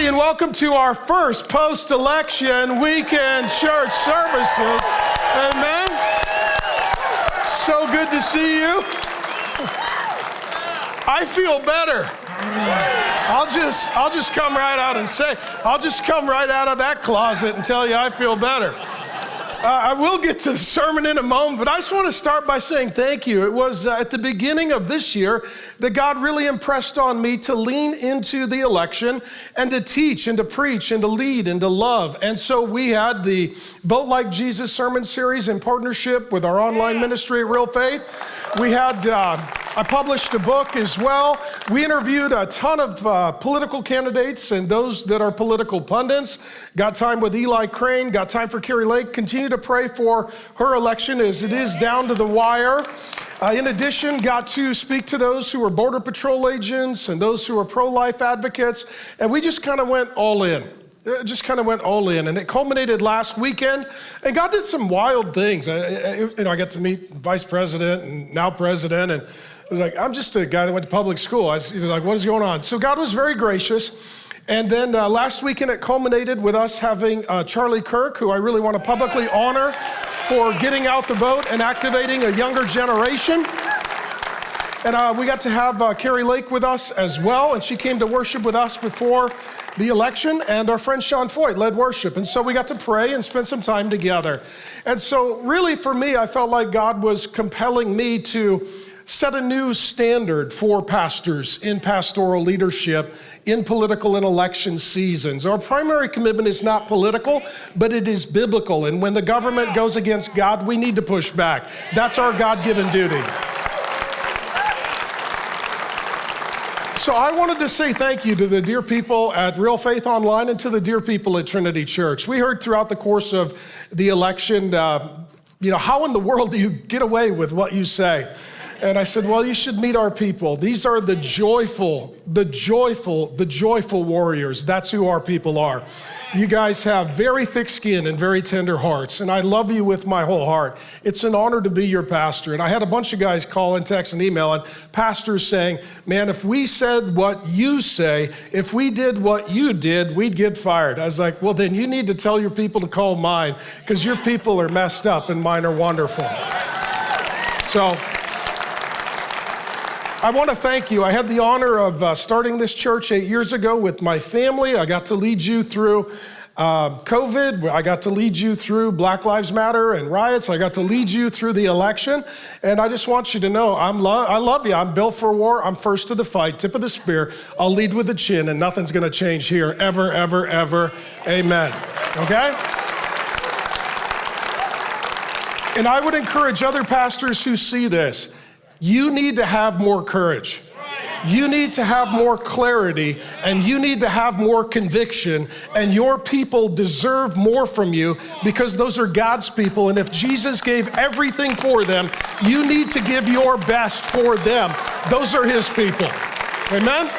everybody, and welcome to our first post-election weekend church services. Amen. So good to see you. I feel better. I'll just come right out and say, I'll just come right out of that closet and tell you I feel better. I will get to the sermon in a moment, but I just want to start by saying thank you. It was at the beginning of this year that God really impressed on me to lean into the election and to teach and to preach and to lead and to love. And so we had the Vote Like Jesus sermon series in partnership with our online ministry at Real Faith. We had, I published a book as well. We interviewed a ton of political candidates and those that are political pundits. Got time with Eli Crane, got time for Carrie Lake. Continue to pray for her election as it is down to the wire. In addition, got to speak to those who are Border Patrol agents and those who are pro-life advocates. And we just kind of went all in. It just kind of went all in, and it culminated last weekend, and God did some wild things. I got to meet Vice President and now President, and I was like, I'm just a guy that went to public school. I was like, what is going on? So God was very gracious, and then last weekend it culminated with us having Charlie Kirk, who I really want to publicly honor for getting out the vote and activating a younger generation. And we got to have Carrie Lake with us as well, and she came to worship with us before the election, and our friend Sean Foyt led worship. And so we got to pray and spend some time together. And so really for me, I felt like God was compelling me to set a new standard for pastors in pastoral leadership in political and election seasons. Our primary commitment is not political, but it is biblical. And when the government goes against God, we need to push back. That's our God-given duty. So I wanted to say thank you to the dear people at Real Faith Online and to the dear people at Trinity Church. We heard throughout the course of the election, how in the world do you get away with what you say? And I said, well, you should meet our people. These are the joyful warriors. That's who our people are. You guys have very thick skin and very tender hearts, and I love you with my whole heart. It's an honor to be your pastor. And I had a bunch of guys call and text and email, and pastors saying, man, if we said what you say, if we did what you did, we'd get fired. I was like, well, then you need to tell your people to call mine, because your people are messed up and mine are wonderful. So I want to thank you. I had the honor of starting this church 8 years ago with my family. I got to lead you through COVID. I got to lead you through Black Lives Matter and riots. I got to lead you through the election. And I just want you to know, I love you. I'm built for war. I'm first to the fight, tip of the spear. I'll lead with the chin, and nothing's going to change here ever, ever, ever. Amen. Okay? And I would encourage other pastors who see this, you need to have more courage. You need to have more clarity, and you need to have more conviction, and your people deserve more from you because those are God's people, and if Jesus gave everything for them, you need to give your best for them. Those are his people. Amen?